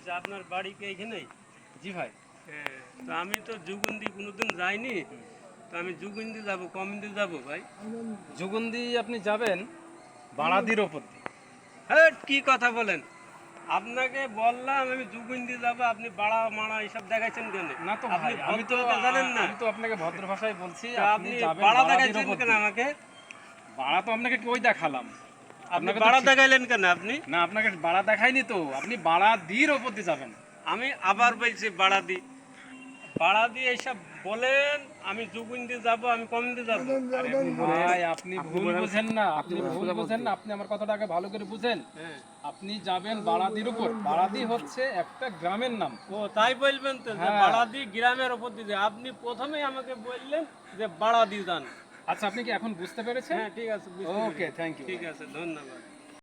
আচ্ছা, আপনার বাড়ি কি এইখানেই? জি ভাই। হ্যাঁ, তো আমি তো যুগন্দি কোনোদিন যাইনি, তো আমি যুগন্দি যাব, কমিন্দি যাব ভাই। যুগন্দি আপনি যাবেন বাড়াদির ওপর দিয়ে। হ্যাঁ, কি কথা বলেন? আপনাকে বললাম আমি যুগন্দি যাব, আপনি বাড়া মারা এসব দেখাইছেন কেন? না তো আপনি ভাই, আমি তো ভদ্রতা জানেন না? আমি তো আপনাকে ভদ্র ভাষায় বলছি, তো আপনি আপনি যাবেন বাড়া বাড়াদির দেখাইছেন ওপর কেন দিয়ে। আমাকে? বাড়া তো আপনাকে কই দেখালাম? আপনি আপনাকে তো বাড়া ঠিক- দেখাইলেন কেন আপনি? না, আপনাকে বাড়া দেখাইনি তো, আপনি বাড়াদির ওপর দিয়ে যাবেন। আমি আবার বলছি বাড়া দিয়ে এইসব বলেন, আমি যুগন্দি যাব, আমি কমিন্দি যাব। ভাই আপনি ভুল বুঝেন না, আপনি ভুল বুঝেন না, আপনি আমার কথাটা আগে ভালো করে বুঝেন। হ্যাঁ। আপনি যাবেন বাড়াদির উপর। বাড়াদি হচ্ছে একটা গ্রামের নাম। ও তাই বলবেন তো, যে হ্যাঁ। বাড়াদি গ্রামের ওপর দিয়ে যায়। আপনি প্রথমেই আমাকে বললেন যে বাড়াদি যান। আচ্ছা, আপনি কি এখন বুঝতে পেরেছেন? হ্যাঁ, ঠিক আছে, বুঝতে ওকে, পেরেছি। Thank you. ঠিক আছে, ধন্যবাদ।